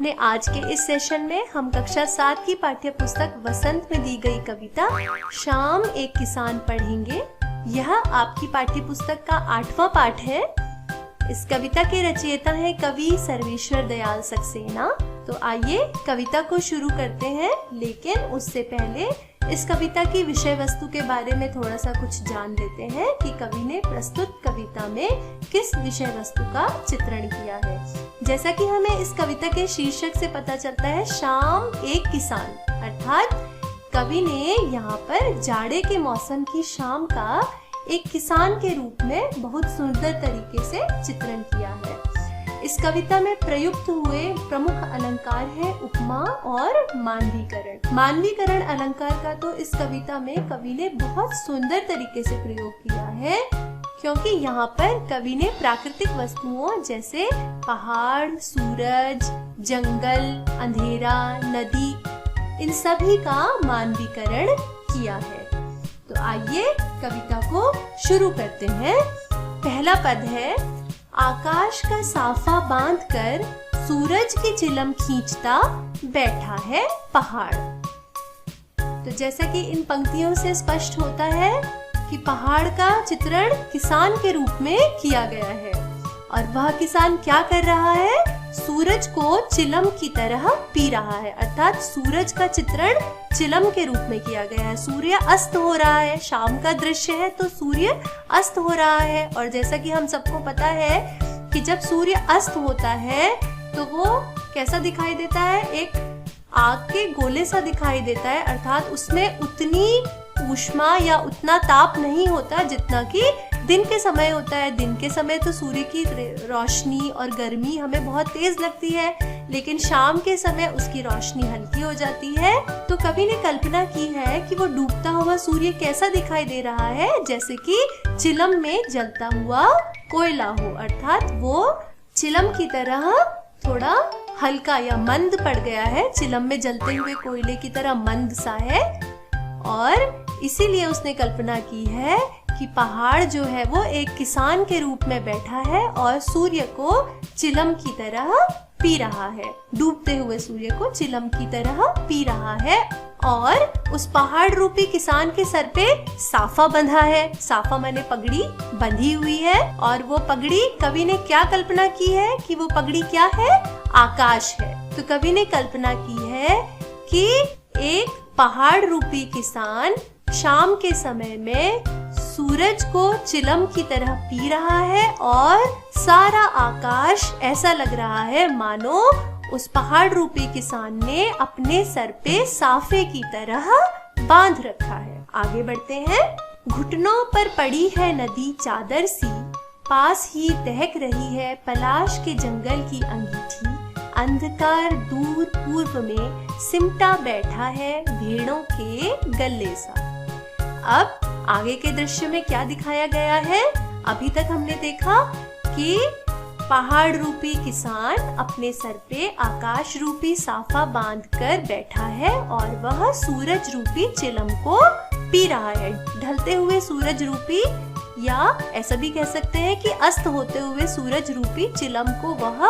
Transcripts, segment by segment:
अपने आज के इस सेशन में हम कक्षा 7 की पाठ्य पुस्तक वसंत में दी गई कविता शाम एक किसान पढ़ेंगे। यह आपकी पाठ्य पुस्तक का 8वां पाठ है। इस कविता के रचयिता हैं कवि सर्वेश्वर दयाल सक्सेना। तो आइए कविता को शुरू करते हैं, लेकिन उससे पहले इस कविता की विषय वस्तु के बारे में थोड़ा सा कुछ जान लेते हैं कि कवि ने प्रस्तुत कविता में किस विषय वस्तु का चित्रण किया है। जैसा कि हमें इस कविता के शीर्षक से पता चलता है, शाम एक किसान, अर्थात कवि ने यहाँ पर जाड़े के मौसम की शाम का एक किसान के रूप में बहुत सुंदर तरीके से चित्रण किया है। इस कविता में प्रयुक्त हुए प्रमुख अलंकार है उपमा और मानवीकरण। मानवीकरण अलंकार का तो इस कविता में कवि ने बहुत सुंदर तरीके से प्रयोग किया है, क्योंकि यहाँ पर कवि ने प्राकृतिक वस्तुओं जैसे पहाड़, सूरज, जंगल, अंधेरा, नदी, इन सभी का मानवीकरण किया है। तो आइए कविता को शुरू करते हैं। पहला पद है, आकाश का साफा बांधकर सूरज की चिलम खींचता बैठा है पहाड़। तो जैसा कि इन पंक्तियों से स्पष्ट होता है कि पहाड़ का चित्रण किसान के रूप में किया गया है, और वह किसान क्या कर रहा है? सूरज को चिलम की तरह पी रहा है, अर्थात सूरज का चित्रण चिलम के रूप में किया गया है। सूर्य अस्त हो रहा है, शाम का दृश्य है तो सूर्य अस्त हो रहा है। और जैसा कि हम सबको पता है कि जब सूर्य अस्त होता है तो वो कैसा दिखाई देता है? एक आग के गोले सा दिखाई देता है, अर्थात उसमें उतनी ऊष्मा या उतना ताप नहीं होता जितना कि दिन के समय होता है। दिन के समय तो सूर्य की रोशनी और गर्मी हमें बहुत तेज लगती है, लेकिन शाम के समय उसकी रोशनी हल्की हो जाती है। तो कवि ने कल्पना की है कि वो डूबता हुआ सूर्य कैसा दिखाई दे रहा है, जैसे कि चिलम में जलता हुआ कोयला हो, अर्थात वो चिलम की तरह थोड़ा हल्का या मंद पड़ गया है। चिलम में जलते हुए कोयले की तरह मंद सा है, और इसीलिए उसने कल्पना की है कि पहाड़ जो है वो एक किसान के रूप में बैठा है और सूर्य को चिलम की तरह पी रहा है। डूबते हुए सूर्य को चिलम की तरह पी रहा है, और उस पहाड़ रूपी किसान के सर पे साफा बंधा है। साफा माने पगड़ी बंधी हुई है, और वो पगड़ी कवि ने क्या कल्पना की है कि वो पगड़ी क्या है? आकाश है। तो कवि ने कल्पना की है कि एक पहाड़ रूपी किसान शाम के समय में सूरज को चिलम की तरह पी रहा है, और सारा आकाश ऐसा लग रहा है मानो उस पहाड़ रूपी किसान ने अपने सर पे साफे की तरह बांध रखा है। आगे बढ़ते हैं। घुटनों पर पड़ी है नदी चादर सी, पास ही दहक रही है पलाश के जंगल की अंगीठी। अंधकार दूर पूर्व में सिमटा बैठा है भेड़ों के गले सा। अब आगे के दृश्य में क्या दिखाया गया है? अभी तक हमने देखा कि पहाड़ रूपी किसान अपने सर पे आकाश रूपी साफा बांधकर बैठा है, और वह सूरज रूपी चिलम को पी रहा है। ढलते हुए सूरज रूपी, या ऐसा भी कह सकते हैं कि अस्त होते हुए सूरज रूपी चिलम को वह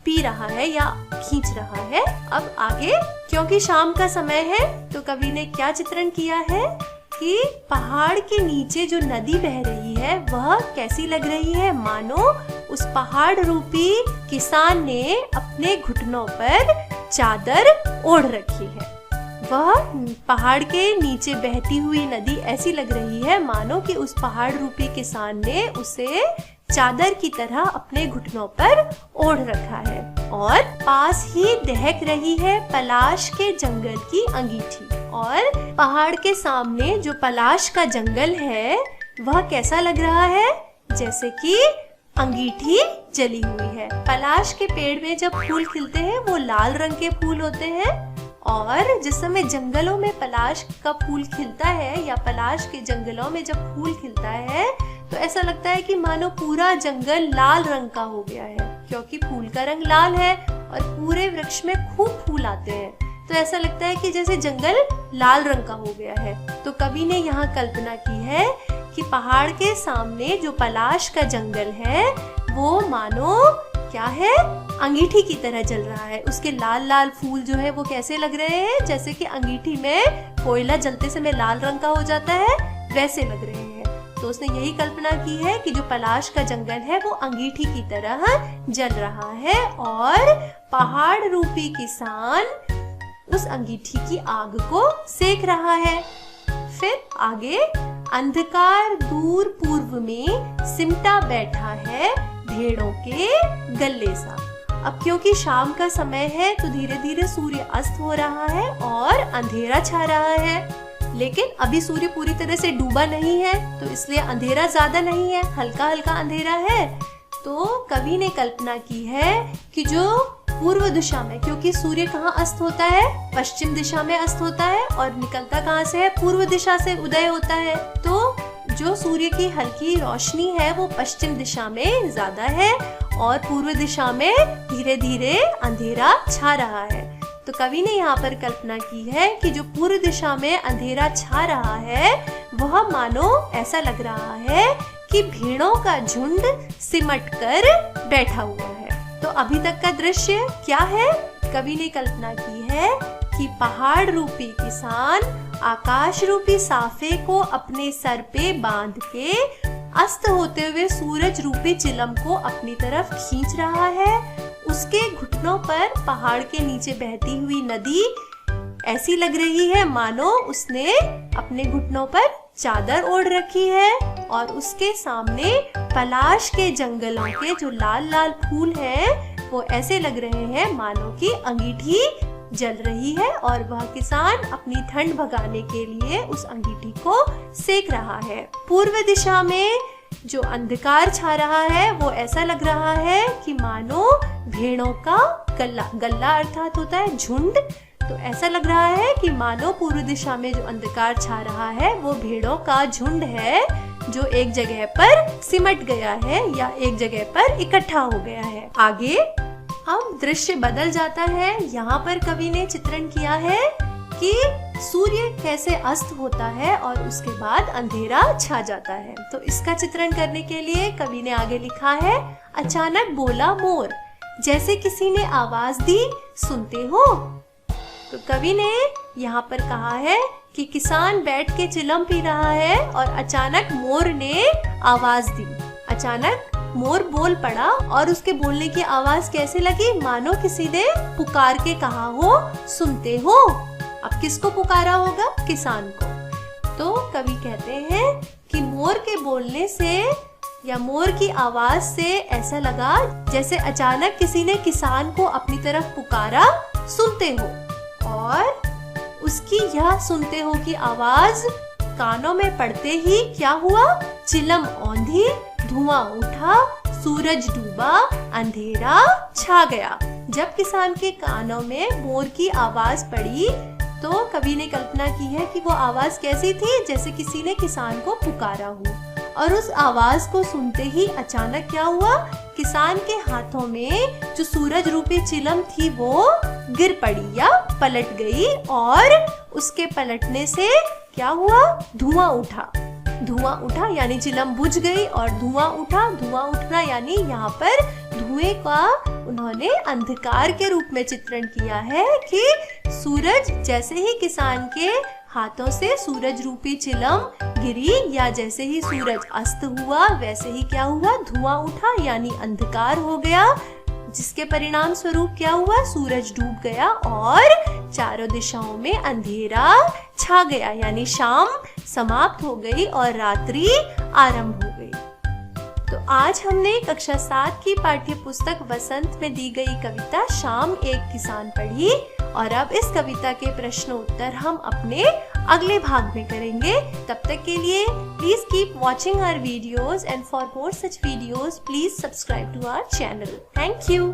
पी रहा है या खींच रहा है। अब आगे, क्योंकि शाम का समय है तो कवि ने क्या चित्रण किया है कि पहाड़ के नीचे जो नदी बह रही है वह कैसी लग रही है? मानो उस पहाड़ रूपी किसान ने अपने घुटनों पर चादर ओढ़ रखी है। वह पहाड़ के नीचे बहती हुई नदी ऐसी लग रही है मानो कि उस पहाड़ रूपी किसान ने उसे चादर की तरह अपने घुटनों पर ओढ़ रखा है, और पास ही दहक रही है पलाश के जंगल की अंगीठी। और पहाड़ के सामने जो पलाश का जंगल है वह कैसा लग रहा है? जैसे कि अंगीठी जली हुई है। पलाश के पेड़ में जब फूल खिलते हैं वो लाल रंग के फूल होते हैं, और जिस समय जंगलों में पलाश का फूल खिलता है या पलाश के जंगलों में जब फूल खिलता है तो ऐसा लगता है कि मानो पूरा जंगल लाल रंग का हो गया है, क्योंकि फूल का रंग लाल है और पूरे वृक्ष में खूब फूल आते हैं। तो ऐसा लगता है कि जैसे जंगल लाल रंग का हो गया है। तो कवि ने यहाँ कल्पना की है कि पहाड़ के सामने जो पलाश का जंगल है वो मानो क्या है? अंगीठी की तरह जल रहा है। उसके लाल लाल फूल जो है वो कैसे लग रहे हैं, जैसे कि अंगीठी में कोयला जलते समय लाल रंग का हो जाता है, वैसे लग रहे हैं। तो उसने यही कल्पना की है कि जो पलाश का जंगल है वो अंगीठी की तरह जल रहा है और पहाड़ रूपी किसान उस अंगीठी की आग को सेक रहा है। फिर आगे, अंधकार दूर पूर्व में सिमटा बैठा है भेड़ों के गल्ले सा। अब क्योंकि शाम का समय है तो धीरे धीरे सूर्य अस्त हो रहा है और अंधेरा छा रहा है, लेकिन अभी सूर्य पूरी तरह से डूबा नहीं है, तो इसलिए अंधेरा ज्यादा नहीं है, हल्का हल्का अंधेरा है। तो कवि ने कल्पना की है कि जो पूर्व दिशा में, क्योंकि सूर्य कहाँ अस्त होता है, पश्चिम दिशा में अस्त होता है और निकलता कहाँ से है, पूर्व दिशा से उदय होता है। तो जो सूर्य की हल्की रोशनी है वो पश्चिम दिशा में ज्यादा है और पूर्व दिशा में धीरे धीरे अंधेरा छा रहा है। तो कवि ने यहाँ पर कल्पना की है कि जो पूर्व दिशा में अंधेरा छा रहा है वह मानो ऐसा लग रहा है कि भेड़ों का झुंड सिमट कर बैठा हुआ है। तो अभी तक का दृश्य क्या है? कवि ने कल्पना की है कि पहाड़ रूपी किसान आकाश रूपी साफे को अपने सर पे बांध के अस्त होते हुए सूरज रूपी चिलम को अपनी तरफ खींच रहा है। उसके घुटनों पर पहाड़ के नीचे बहती हुई नदी ऐसी लग रही है मानो उसने अपने घुटनों पर चादर ओढ़ रखी है और उसके सामने पलाश के जंगलों के जो लाल लाल फूल हैं वो ऐसे लग रहे हैं मानो कि अंगीठी जल रही है और वह किसान अपनी ठंड भगाने के लिए उस अंगीठी को सेक रहा है। पूर्व दिशा में जो अंधकार छा रहा है वो ऐसा लग रहा है कि मानो भेड़ों का गल्ला, गल्ला अर्थात होता है झुंड, तो ऐसा लग रहा है कि मानो पूर्व दिशा में जो अंधकार छा रहा है वो भेड़ों का झुंड है जो एक जगह पर सिमट गया है या एक जगह पर इकट्ठा हो गया है। आगे अब दृश्य बदल जाता है। यहाँ पर कवि ने चित्रण किया है कि सूर्य कैसे अस्त होता है और उसके बाद अंधेरा छा जाता है। तो इसका चित्रण करने के लिए कवि ने आगे लिखा है, अचानक बोला मोर, जैसे किसी ने आवाज दी, सुनते हो। तो कवि ने यहाँ पर कहा है कि किसान बैठ के चिलम पी रहा है और अचानक मोर ने आवाज दी। अचानक मोर बोल पड़ा और उसके बोलने की आवाज कैसे लगी, मानो किसी ने पुकार के कहा हो, सुनते हो। अब किसको पुकारा होगा? किसान को। तो कवि कहते हैं कि मोर के बोलने से या मोर की आवाज से ऐसा लगा जैसे अचानक किसी ने किसान को अपनी तरफ पुकारा, सुनते हो। और उसकी यह सुनते हो की आवाज कानों में पड़ते ही क्या हुआ? चिलम औंधी, धुआं उठा, सूरज डूबा, अंधेरा छा गया। जब किसान के कानों में मोर की आवाज पड़ी तो कवि ने कल्पना की है कि वो आवाज कैसी थी, जैसे किसी ने किसान को पुकारा हो। और उस आवाज को सुनते ही अचानक क्या हुआ? किसान के हाथों में जो सूरज रूपी चिलम थी वो गिर पड़ी या पलट गई और उसके पलटने से क्या हुआ? धुआं उठा। धुआं उठा यानी चिलम बुझ गई और धुआं उठा। धुआं उठना यानी यहाँ पर धुएं का उन्होंने अंधकार के रूप में चित्रण किया है कि सूरज जैसे ही किसान के हाथों से सूरज रूपी चिलम गिरी या जैसे ही सूरज अस्त हुआ वैसे ही क्या हुआ? धुआं उठा यानी अंधकार हो गया, जिसके परिणाम स्वरूप क्या हुआ? सूरज डूब गया और चारों दिशाओं में अंधेरा छा गया यानी शाम समाप्त हो गई और रात्रि आरंभ हो गई। तो आज हमने कक्षा 7 की पाठ्य पुस्तक वसंत में दी गई कविता शाम एक किसान पढ़ी और अब इस कविता के प्रश्न उत्तर हम अपने अगले भाग में करेंगे। तब तक के लिए please keep watching our videos and for more such videos please subscribe to our channel. Thank you.